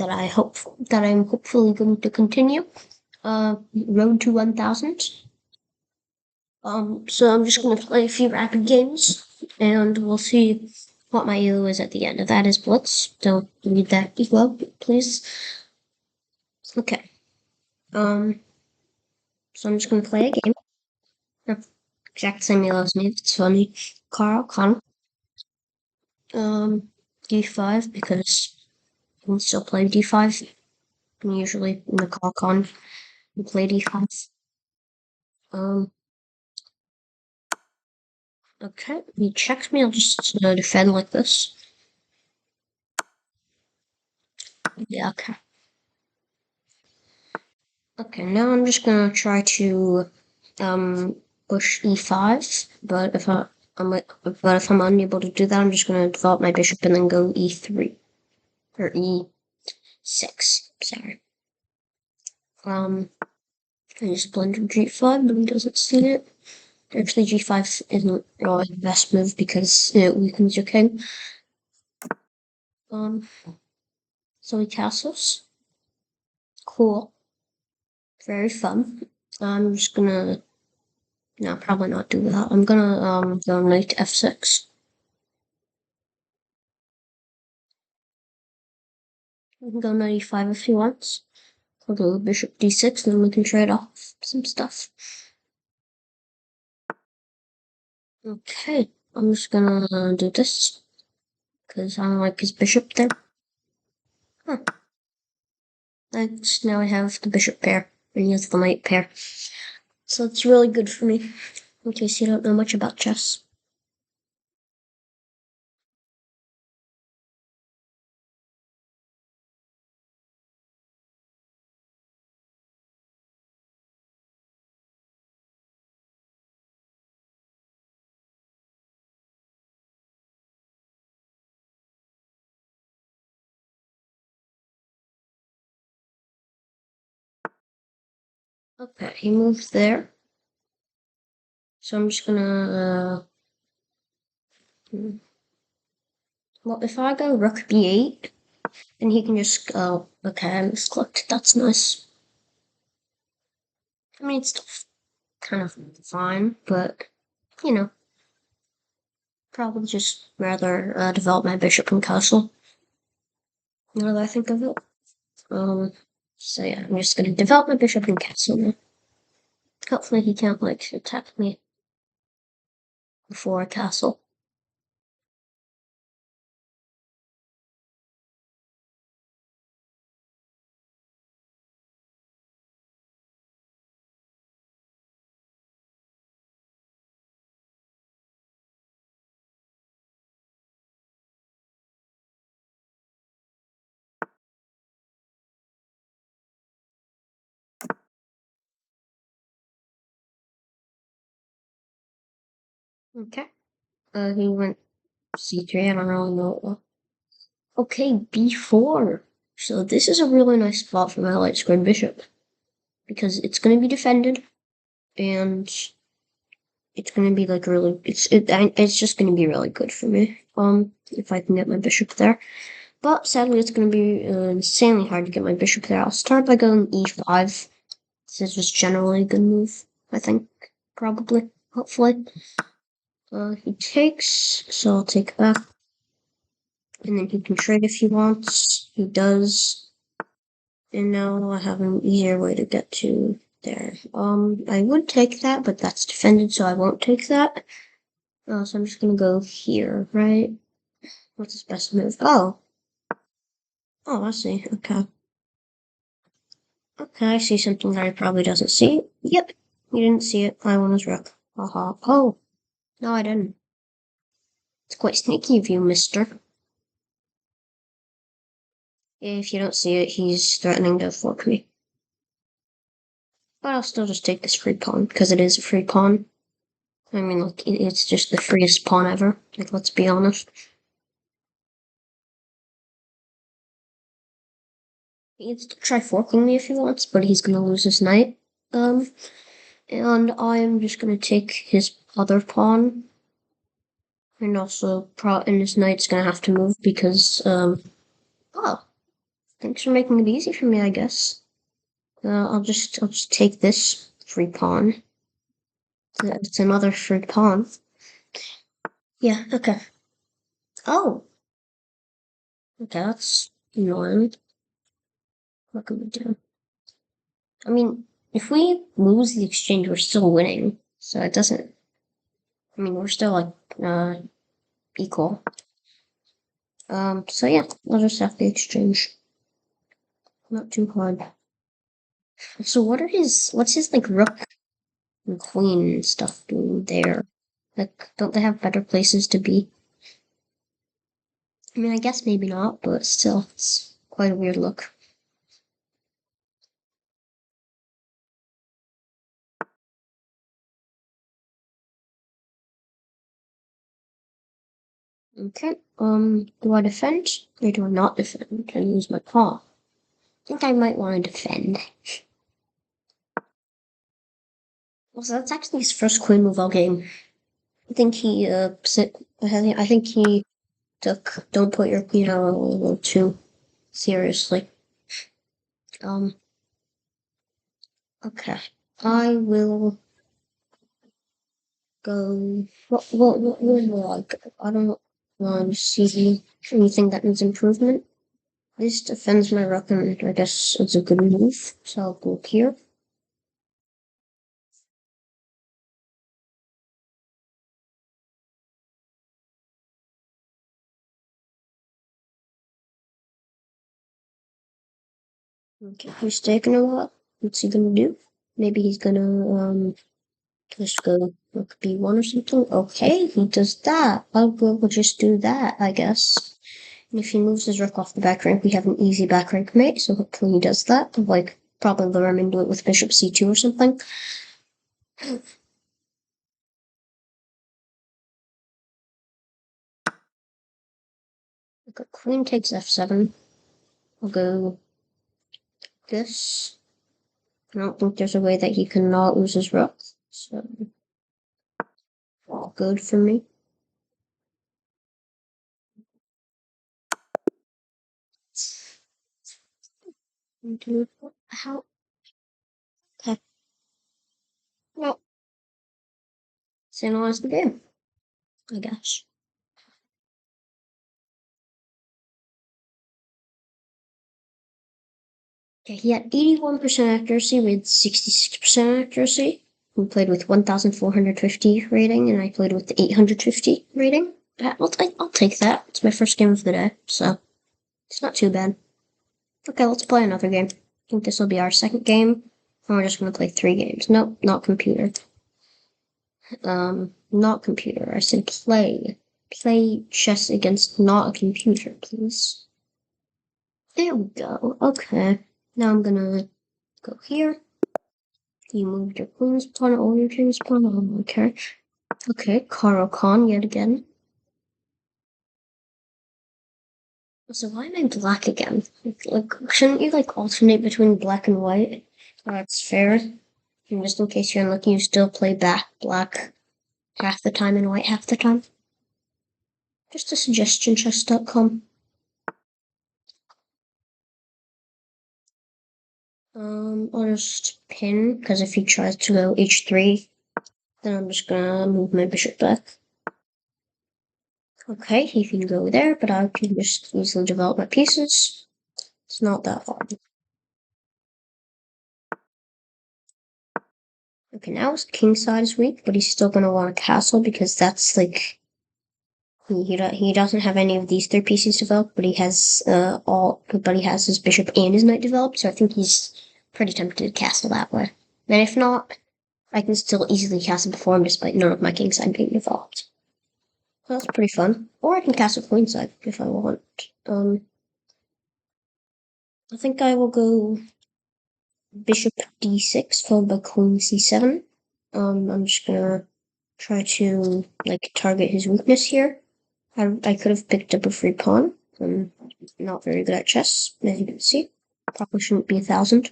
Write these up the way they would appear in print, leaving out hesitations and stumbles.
that I'm hopefully going to continue. Road to 1000. So I'm just gonna play a few rapid games, and we'll see what my elo is at the end. If that is Blitz, don't read that elo, please. Okay. So I'm just gonna play a game. Exact same elo as me. It's funny. Carl Con. D5 because you can still play D5. And usually in the Carl Con, you play D5. Um. Okay. He checks me. I'll just defend like this. Yeah. Okay. Okay, now I'm just gonna try to push e5, but if I'm unable to do that, I'm just gonna develop my bishop and then go e3 or e6. Sorry. I just blundered g5, but he doesn't see it. Actually, g5 isn't really the best move because it weakens your king. So he castles. Cool. Very fun. I'm just gonna. No, probably not do that. I'm gonna go knight f6. We can go knight e5 if he wants. I'll go bishop d6, and then we can trade off some stuff. Okay, I'm just gonna do this because I don't like his bishop there. Huh. Now I have the bishop pair, and he has the knight pair. So it's really good for me, in case you don't know much about chess. Okay, he moves there. So I'm just gonna, well, if I go rook b8, then he can just go, okay, I misclicked, that's nice. I mean, it's still kind of fine, but, you know, probably just rather develop my bishop and castle. Now that I think of it. So yeah, I'm just gonna develop my bishop and castle now. Hopefully he can't, like, attack me before a castle. Okay. He went c3, I don't really know. Okay, b4. So this is a really nice spot for my light squared bishop. Because it's gonna be defended, and it's gonna be like really, it's just gonna be really good for me, if I can get my bishop there. But sadly, it's gonna be insanely hard to get my bishop there. I'll start by going e5. This is just generally a good move, I think, probably, hopefully. He takes, so I'll take back. And then he can trade if he wants. He does. And now I have an easier way to get to there. I would take that, but that's defended, so I won't take that. So I'm just gonna go here, right? What's his best move? Oh, I see. Okay. Okay, I see something that he probably doesn't see. Yep, he didn't see it. I won his rook. Haha. Oh, no, I didn't. It's quite sneaky of you, mister. If you don't see it, he's threatening to fork me. But I'll still just take this free pawn, because it is a free pawn. I mean, like, it's just the freest pawn ever. Like, let's be honest. He needs to try forking me if he wants, but he's gonna lose his knight. And I'm just gonna take his other pawn. And also, and his knight's gonna have to move because, oh, Thanks for making it easy for me, I guess. I'll just take this free pawn. It's another free pawn. Yeah, okay. Oh! Okay, that's annoying. What can we do? I mean, if we lose the exchange, we're still winning. So it doesn't... I mean, we're still, like, equal. So yeah, I'll just have the exchange. Not too hard. So what's his, like, rook and queen and stuff doing there? Like, don't they have better places to be? I mean, I guess maybe not, but still, it's quite a weird look. Okay, do I defend or do I not defend and use my pawn? I think I might want to defend. Well, so that's actually his first queen move all game. I think I think he took "Don't put your queen out" a little too seriously. Um, okay, I will go. What will I go? I don't want to see anything that needs improvement. This defends my rook, and I guess it's a good move. So I'll go here. Okay, he's taking a while. What's he gonna do? Maybe he's gonna just go rook b1 or something. Okay, he does that. We'll just do that, I guess. And if he moves his rook off the back rank, we have an easy back rank mate. So hopefully he does that. Like probably lure him into it with bishop c2 or something. Okay, queen takes f7. I'll go this. I don't think there's a way that he can not lose his rook. So all good for me. How? Okay. Well, it's analyze the game, I guess. Okay, he had 81% accuracy with 66% accuracy. We played with 1,450 rating, and I played with 850 rating. I'll take that. It's my first game of the day, so it's not too bad. Okay, let's play another game. I think this will be our second game, and we're just gonna play 3 games. Nope, not computer. Not computer. I said play. Play chess against not a computer, please. There we go. Okay. Now I'm gonna go here. You moved your queen's pawn or your king's pawn. Okay. Okay, Caro-Kann yet again. So why am I black again? Shouldn't you like alternate between black and white? That's fair. And just in case you're unlucky, you still play back black half the time and white half the time. Just a suggestion, chess.com. I'll just pin, because if he tries to go h3, then I'm just gonna move my bishop back. Okay, he can go there, but I can just easily develop my pieces. It's not that hard. Okay, now his king side is weak, but he's still gonna want a castle because that's like he doesn't have any of these 3 pieces developed, but he has he has his bishop and his knight developed, so I think he's pretty tempted to castle that way. And if not, I can still easily castle before him despite none of my king side being developed. So that's pretty fun. Or I can castle queen side if I want. I think I will go bishop d6 followed by queen c7. I'm just gonna try to like target his weakness here. I could have picked up a free pawn. I'm not very good at chess, as you can see. Probably shouldn't be 1,000.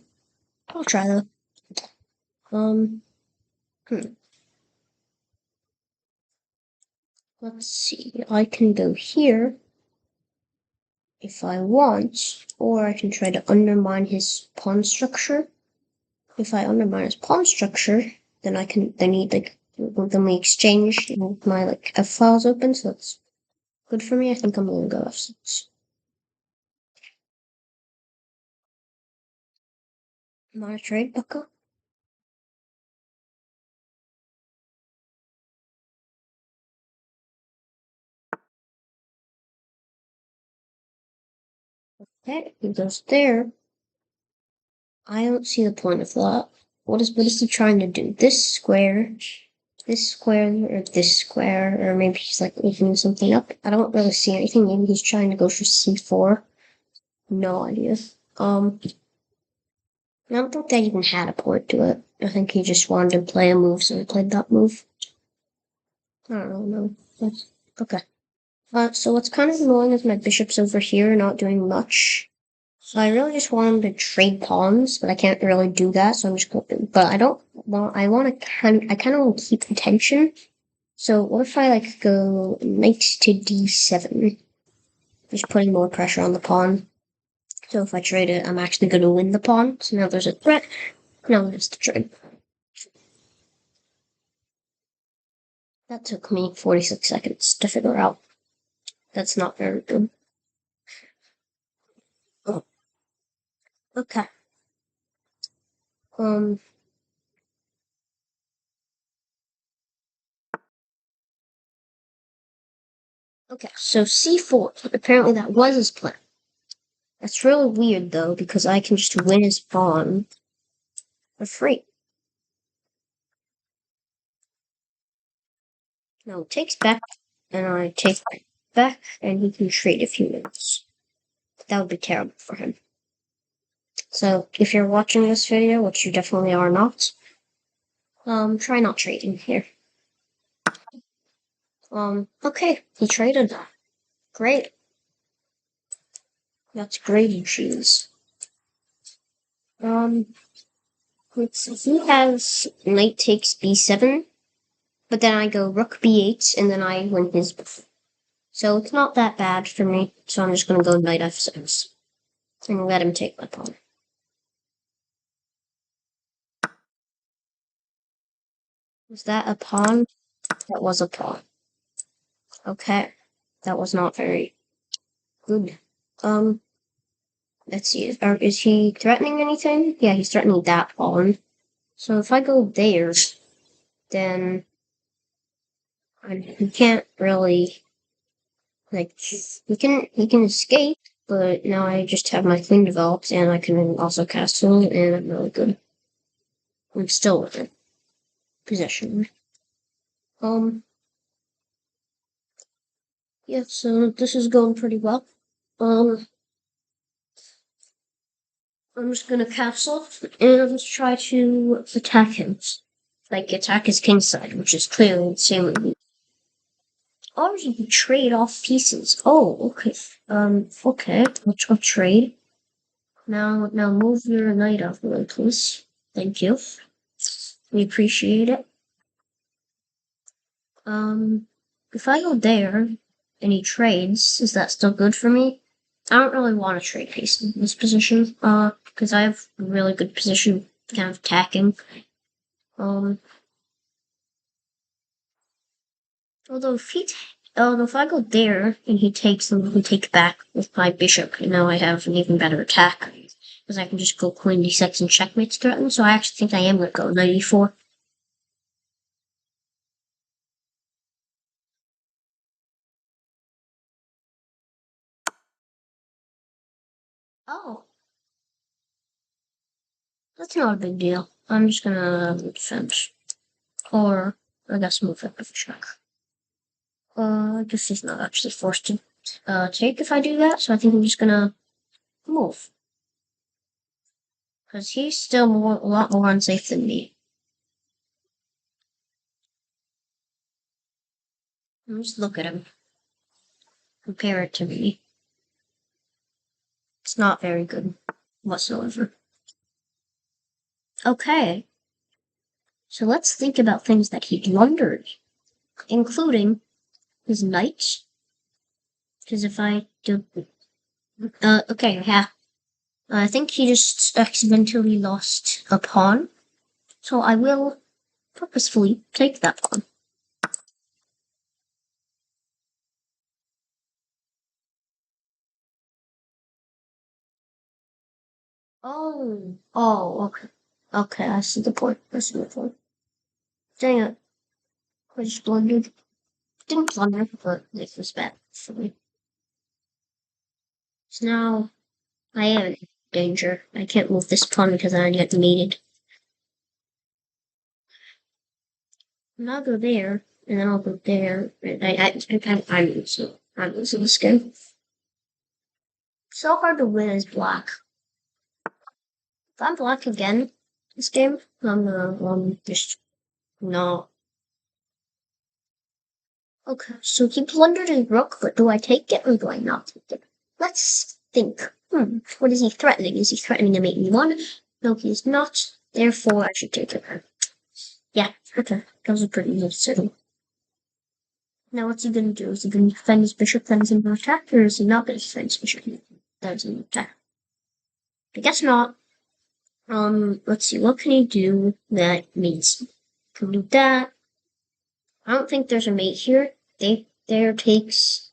I'll try though. Um, hmm. Let's see. I can go here. if I want, or I can try to undermine his pawn structure. If I undermine his pawn structure, then then we exchange and my like F files open, so that's good for me. I think I'm gonna go F6. I'm on a trade, Bucko. Okay, he goes there. I don't see the point of that. What is he trying to do? This square, or this square, or maybe he's like making something up. I don't really see anything. Maybe he's trying to go for C4. No idea. I don't think that even had a point to it. I think he just wanted to play a move, so he played that move. I don't know. Okay. So what's kind of annoying is my bishop's over here, not doing much. So I really just want him to trade pawns, but I can't really do that, so I'm just going. But I don't want. I kind of want to keep the tension. So what if I like go knight to d7, just putting more pressure on the pawn. So if I trade it, I'm actually going to win the pawn. So now there's a threat. Now there's the trade. That took me 46 seconds to figure out. That's not very good. Oh, okay. Um. Okay. So c4. Apparently that was his plan. That's really weird though, because I can just win his pawn for free. Now it takes back, and I take back, and he can trade a few minutes. That would be terrible for him. So if you're watching this video, which you definitely are not, try not trading here. Okay, he traded. Great. That's gravy cheese. Let's see. He has knight takes b7, but then I go rook b8, and then I win his. So it's not that bad for me. So I'm just gonna go knight f6 and let him take my pawn. Was that a pawn? That was a pawn. Okay, that was not very good. Let's see. Is he threatening anything? Yeah, he's threatening that pawn. So if I go there, then he can't really like he can escape. But now I just have my queen developed, and I can also castle, and I'm really good. I'm still within possession. Yeah. So this is going pretty well. Um, I'm just gonna castle and try to attack him. Like attack his king side, which is clearly the same with me. Or you can trade off pieces. Oh, okay. Okay. I'll trade. Now move your knight off the way, please. Thank you. We appreciate it. If I go there and he trades, is that still good for me? I don't really want to trade piece in this position, because I have a really good position kind of attacking. Although if I go there and he takes them, he can take back with my bishop, and now I have an even better attack. Because I can just go queen d6 and checkmate threaten, so I actually think I am going to go 94. Oh, that's not a big deal. I'm just gonna defend. Or, I guess move it with a check. I guess he's not actually forced to take if I do that, so I think I'm just gonna move. Because he's still a lot more unsafe than me. Just look at him. Compare it to me. It's not very good whatsoever. Okay, so let's think about things that he blundered, including his knight. Because if I do Okay, yeah. I think he just accidentally lost a pawn, so I will purposefully take that pawn. Okay. Okay, I see the point. I see the point. Dang it. I just blundered. Didn't blunder, but this was bad for me. So now I am in danger. I can't move this pawn because I get mated. And I'll go there, and then I'll go there. And I'm losing this game. So hard to win as black. If I'm black again this game, I'm gonna just no. Okay, so he plundered his rook, but do I take it or do I not take it? Let's think. What is he threatening? Is he threatening to make me one? No, he is not. Therefore, I should take it. Yeah, okay. That was a pretty easy decision. Now, what's he gonna do? Is he gonna defend his bishop, then he's gonna attack, or is he not gonna defend his bishop, then he's gonna attack? I guess not. Let's see. What can he do that means? Can do that. I don't think there's a mate here. There takes.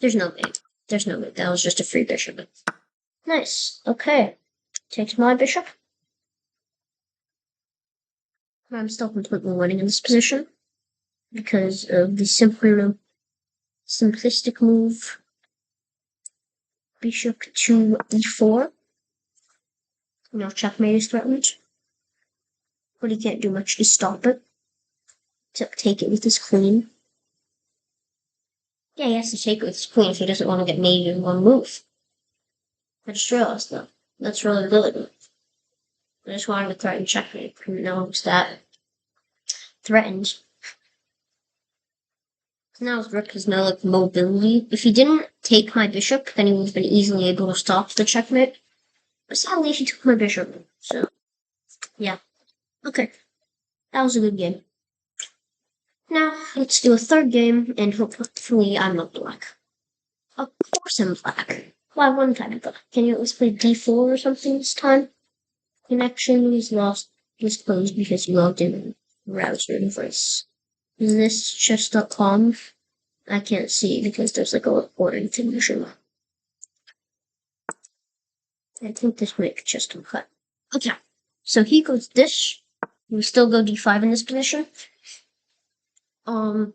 There's no mate. There's no mate. That was just a free bishop. Nice. Okay. Takes my bishop. I'm still completely winning in this position because of the simplistic move. Bishop to e4. Checkmate is threatened. But he can't do much to stop it. Except take it with his queen. Yeah, he has to take it with his queen if he doesn't want to get mated in one move. I just realized that. That's really good. I just wanted to threaten checkmate. Now it's that threatened. Now his rook has no mobility. If he didn't take my bishop, then he would have been easily able to stop the checkmate. But sadly, he took my bishop. So, yeah. Okay. That was a good game. Now, let's do a third game, and hopefully I'm not black. Of course I'm black. Why wouldn't I be black? Can you at least play d4 or something this time? Connection was closed because you logged in browser interface. Is this chess.com? I can't see because there's like a recording thing. I think this might be chess.com. Okay. So he goes this. We still go d5 in this position. Now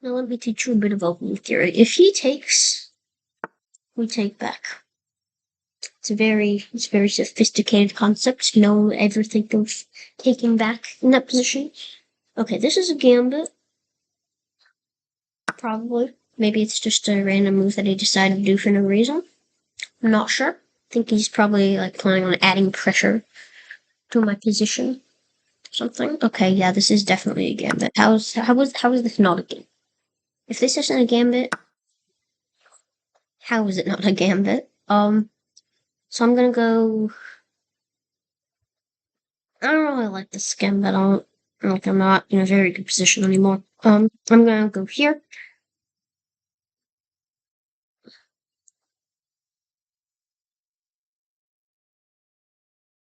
let me teach you a bit of opening theory. If he takes, we take back. It's a very sophisticated concept. No one would ever think of taking back in that position. Okay, this is a gambit. Probably. Maybe it's just a random move that he decided to do for no reason. I'm not sure. I think he's probably like planning on adding pressure to my position. Something. Okay, yeah, this is definitely a gambit. How is this not a gambit? If this isn't a gambit, how is it not a gambit? So I'm gonna go. I don't really like this gambit. I'm not in a very good position anymore. I'm gonna go here.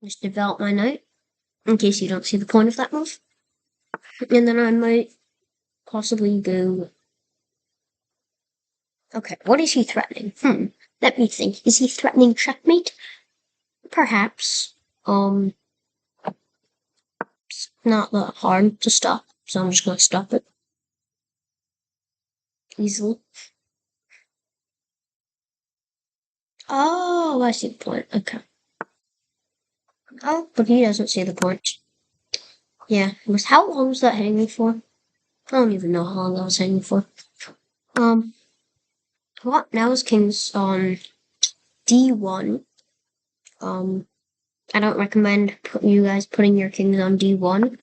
Just develop my knight in case you don't see the point of that move. And then I might possibly go. Okay, what is he threatening? Let me think. Is he threatening checkmate? Perhaps. It's not that hard to stop, so I'm just gonna stop it easily. Oh, I see the point. Okay. Oh, but he doesn't see the point. Yeah. How long was that hanging for? I don't even know how long that was hanging for. Um, what? Now his king's on D1. Um, I don't recommend you guys putting your kings on D1.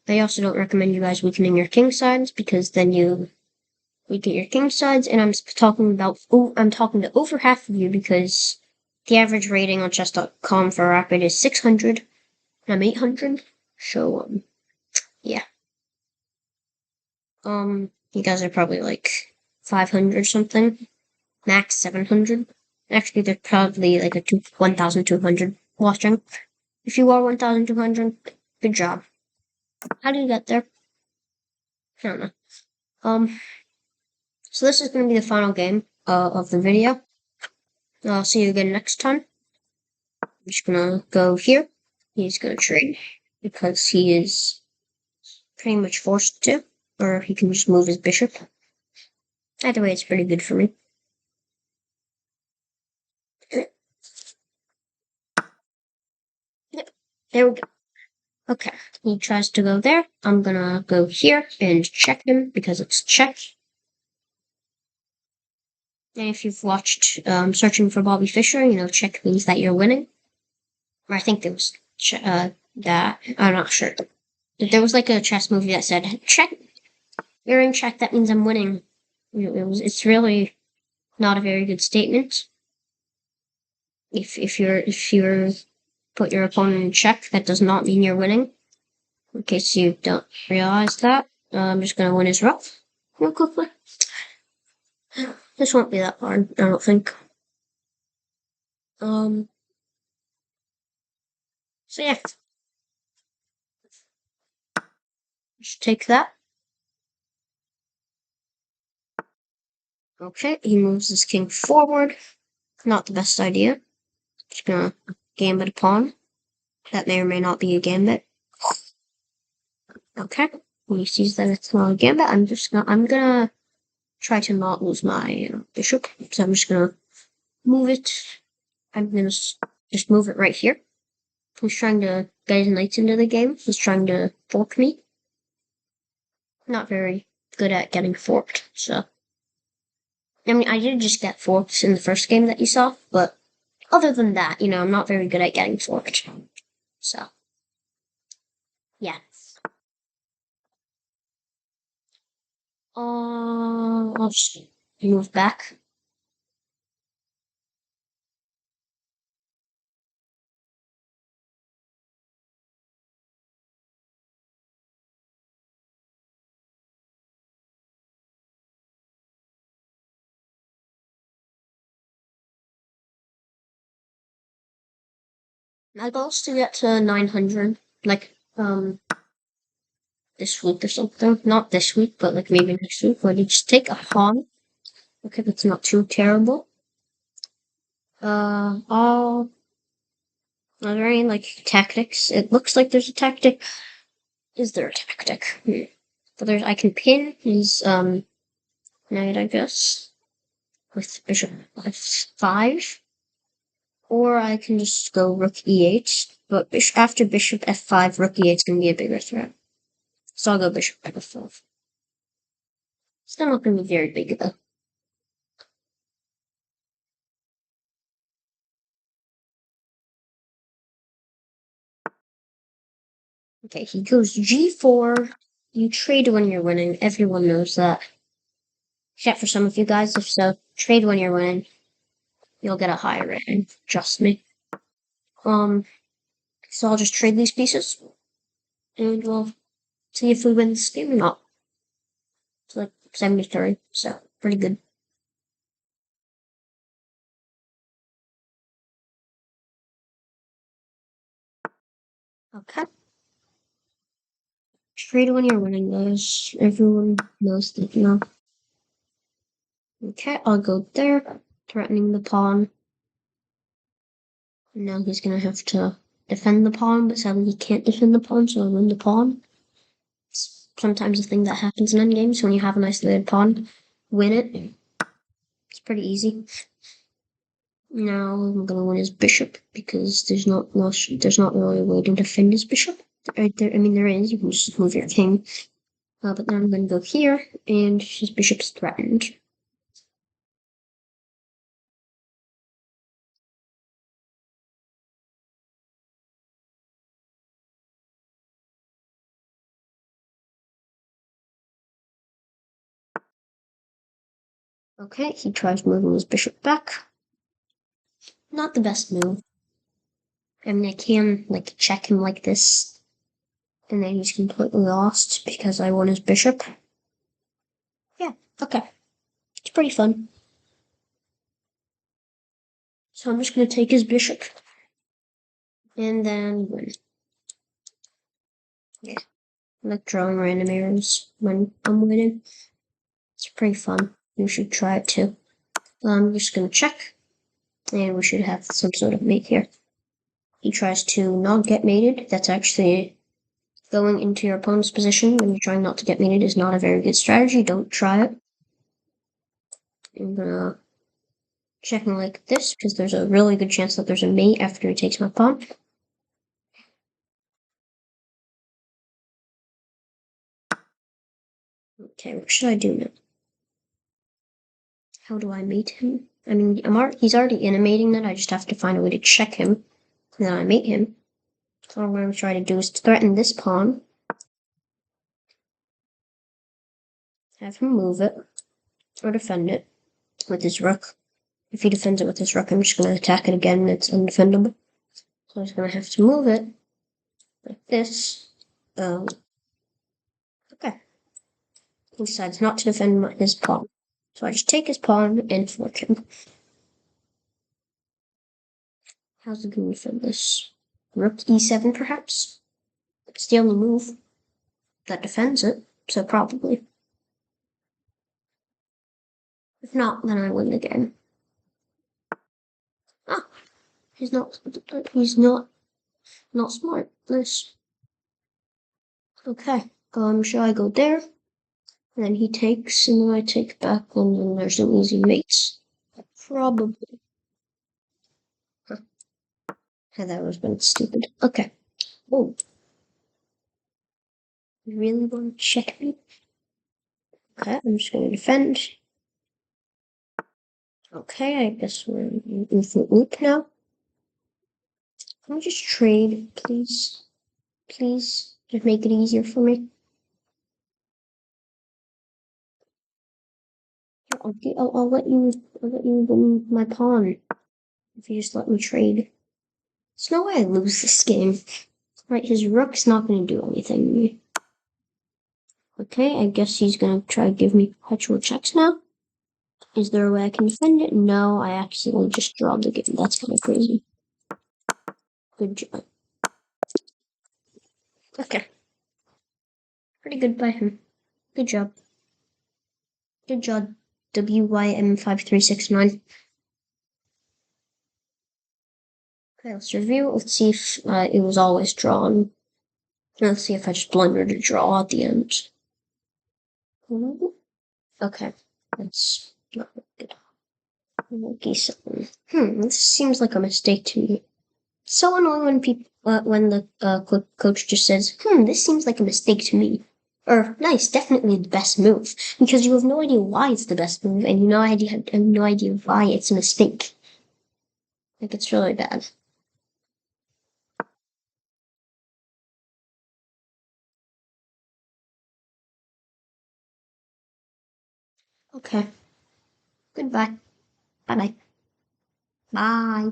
I also don't recommend you guys weakening your king sides because then you weaken your king sides. And I'm talking to over half of you because the average rating on chess.com for Rapid is 600. And I'm 800. So, yeah. You guys are probably like 500 something. max 700. Actually, there's probably like a 1,200 watching. If you are 1,200, good job. How do you get there? I don't know. So this is going to be the final game of the video. I'll see you again next time. I'm just gonna go here. He's gonna trade because he is pretty much forced to, or he can just move his bishop. Either way, it's pretty good for me. Yep, there we go. Okay, he tries to go there. I'm gonna go here and check him because it's check. And if you've watched Searching for Bobby Fischer, you know check means that you're winning. Or I think there was that. I'm not sure. There was like a chess movie that said check. You're in check. That means I'm winning. It's really not a very good statement. If you're put your opponent in check, that does not mean you're winning. In case you don't realize that, I'm just gonna win his rook real quickly. This won't be that hard, I don't think. So yeah, just take that. Okay, he moves his king forward. Not the best idea. Just gonna gambit a pawn. That may or may not be a gambit. Okay, when he sees that it's not a gambit, I'm gonna try to not lose my bishop. So I'm just gonna move it. I'm gonna just move it right here. He's trying to get his knights into the game. He's trying to fork me. Not very good at getting forked, so. I mean, I did just get forked in the first game that you saw, but other than that, I'm not very good at getting forked. So, yeah. I'll just move back. My goal is to get to 900, like, this week or something. Not this week, but like maybe next week. Where you just take a pawn. Okay, that's not too terrible. Are there any like tactics? It looks like there's a tactic. Is there a tactic? But I can pin his knight, I guess, with bishop f5, or I can just go rook e8. But after bishop f5, rook e8 is gonna be a bigger threat. So I'll go bishop f5. Still not gonna be very big though. Okay, he goes g4. You trade when you're winning. Everyone knows that. Except for some of you guys. If so, trade when you're winning. You'll get a higher rating. Trust me. So I'll just trade these pieces. And we'll see if we win this game or not. It's like 73, so pretty good. Okay. Trade when you're winning, guys. Everyone knows that, Okay, I'll go there, threatening the pawn. Now he's gonna have to defend the pawn, but sadly he can't defend the pawn, so I win the pawn. It's sometimes a thing that happens in endgames when you have an isolated pawn. Win it. It's pretty easy. Now I'm gonna win his bishop because there's not really a way to defend his bishop. Right there, I mean there is. You can just move your king. But then I'm gonna go here, and his bishop's threatened. Okay, he tries moving his bishop back. Not the best move. I mean, I can like check him like this, and then he's completely lost because I won his bishop. Yeah, okay, it's pretty fun. So I'm just going to take his bishop. And then win. Yeah. I like drawing random arrows when I'm winning. It's pretty fun. You should try it too. I'm just going to check. And we should have some sort of mate here. He tries to not get mated. That's actually going into your opponent's position when you're trying not to get mated is not a very good strategy. Don't try it. I'm gonna checking like this because there's a really good chance that there's a mate after he takes my pawn. Okay, what should I do now? How do I mate him? I mean, he's already in a mating net. I just have to find a way to check him. And then I mate him. So what I'm going to try to do is threaten this pawn. Have him move it. Or defend it with his rook. If he defends it with his rook, I'm just going to attack it again and it's undefendable. So he's going to have to move it. Like this. Okay. He decides not to defend his pawn. So I just take his pawn and fork him. How's it going to defend this? Rook e7, perhaps? It's the only move that defends it, so probably. If not, then I win the game. Ah, he's not smart. Nice. Okay, shall I go there? And then he takes, and then I take back, and then there's an easy mate. Probably. Huh. That was been stupid. Okay. Oh. You really want to check me? Okay, I'm just going to defend. Okay, I guess we're in infinite loop now. Can we just trade, please? Please, just make it easier for me. I'll let you win my pawn if you just let me trade. There's no way I lose this game. Right, his rook's not going to do anything to me. Okay, I guess he's going to try to give me perpetual checks now. Is there a way I can defend it? No, I accidentally just draw the game. That's kind of crazy. Good job. Okay. Pretty good by him. Good job. Good job, WYM5369. Okay, let's review. Let's see if it was always drawn. Let's see if I just blundered a draw at the end. Okay, that's not good. Monkey 7. This seems like a mistake to me. So annoying when people, when the coach just says, this seems like a mistake to me. Or, nice, definitely the best move. Because you have no idea why it's the best move, and you have no idea why it's a mistake. Like, it's really bad. Okay. Goodbye. Bye-bye. Bye.